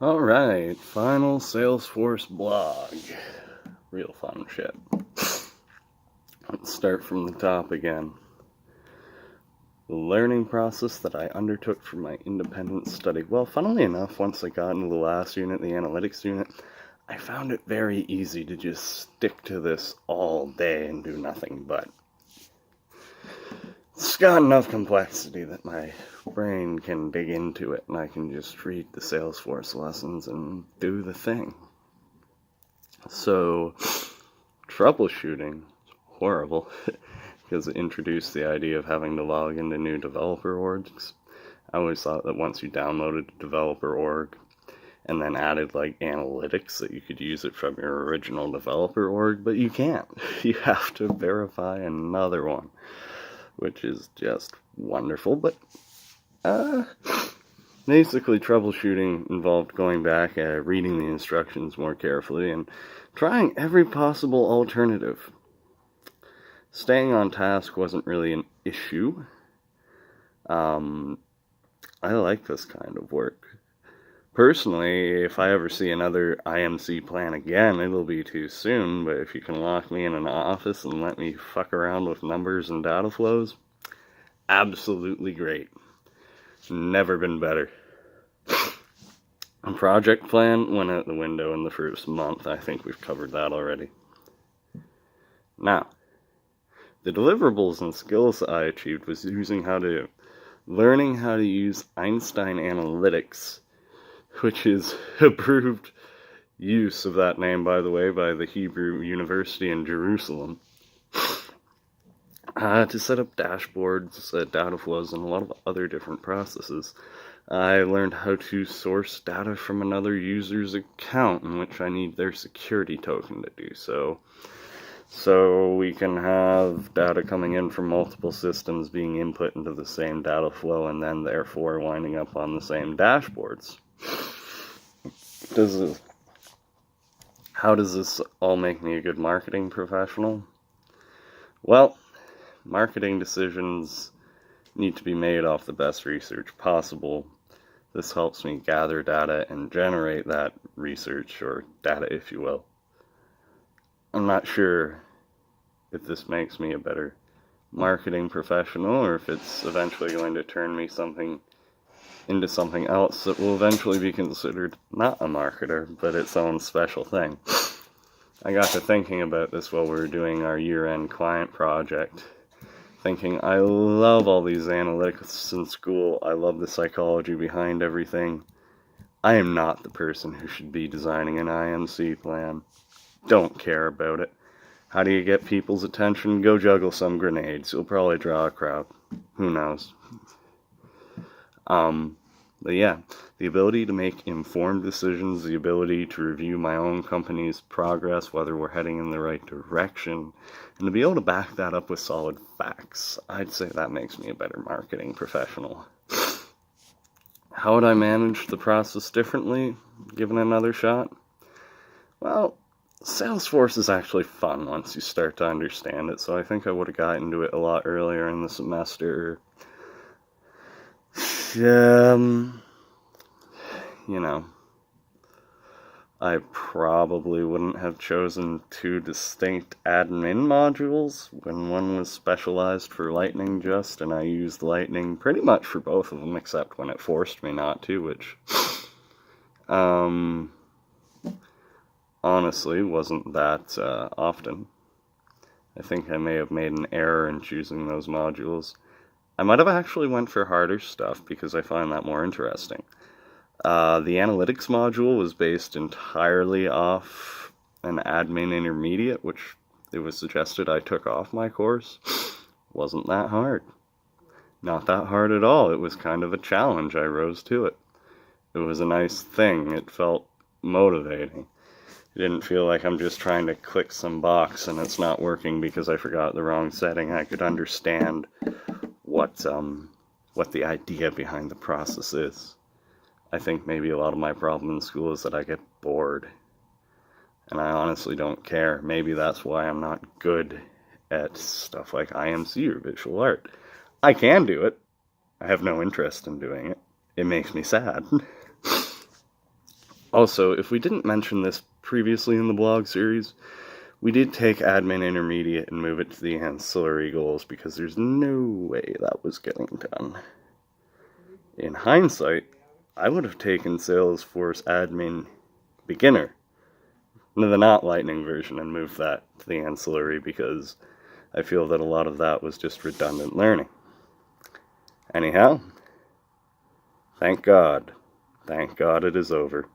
Alright, final Salesforce blog. Real fun shit. Let's start from the top again. The learning process that I undertook for my independent study. Well, funnily enough, once I got into the last unit, the analytics unit, I found it very easy to just stick to this all day and do nothing but. It's got enough complexity that my brain can dig into it and I can just read the Salesforce lessons and do the thing. So, troubleshooting is horrible because it introduced the idea of having to log into new developer orgs. I always thought that once you downloaded a developer org and then added like analytics that you could use it from your original developer org, but you can't. You have to verify another one, which is just wonderful. But basically troubleshooting involved going back, reading the instructions more carefully, and trying every possible alternative. Staying on task wasn't really an issue. I like this kind of work. Personally, if I ever see another IMC plan again, it'll be too soon, but if you can lock me in an office and let me fuck around with numbers and data flows, absolutely great. Never been better. A project plan went out the window in the first month. I think we've covered that already. Now, the deliverables and skills I achieved was learning how to use Einstein Analytics, which is approved use of that name, by the way, by the Hebrew University in Jerusalem, to set up dashboards, data flows, and a lot of other different processes. I learned how to source data from another user's account in which I need their security token to do so. So we can have data coming in from multiple systems being input into the same data flow and then therefore winding up on the same dashboards. How does this all make me a good marketing professional? Well, marketing decisions need to be made off the best research possible. This helps me gather data and generate that research, or data if you will. I'm not sure if this makes me a better marketing professional or if it's eventually going to turn me into something else that will eventually be considered not a marketer, but its own special thing. I got to thinking about this while we were doing our year-end client project, thinking, I love all these analytics in school, I love the psychology behind everything. I am not the person who should be designing an IMC plan. Don't care about it. How do you get people's attention? Go juggle some grenades. You'll probably draw a crowd. Who knows? But yeah, the ability to make informed decisions, the ability to review my own company's progress, whether we're heading in the right direction, and to be able to back that up with solid facts, I'd say that makes me a better marketing professional. How would I manage the process differently, given another shot? Well, Salesforce is actually fun once you start to understand it, so I think I would have gotten into it a lot earlier in the semester. I probably wouldn't have chosen two distinct admin modules when one was specialized for Lightning just, and I used Lightning pretty much for both of them, except when it forced me not to, which, honestly wasn't that often. I think I may have made an error in choosing those modules. I might have actually went for harder stuff because I find that more interesting. The analytics module was based entirely off an admin intermediate, which it was suggested I took off my course. Wasn't that hard. Not that hard at all. It was kind of a challenge. I rose to it. It was a nice thing. It felt motivating. It didn't feel like I'm just trying to click some box and it's not working because I forgot the wrong setting. I could understand what the idea behind the process is. I think maybe a lot of my problem in school is that I get bored. And I honestly don't care. Maybe that's why I'm not good at stuff like IMC or visual art. I can do it. I have no interest in doing it. It makes me sad. Also, if we didn't mention this previously in the blog series, we did take Admin Intermediate and move it to the ancillary goals because there's no way that was getting done. In hindsight, I would have taken Salesforce Admin Beginner, the not Lightning version, and moved that to the ancillary because I feel that a lot of that was just redundant learning. Anyhow, thank God. Thank God it is over.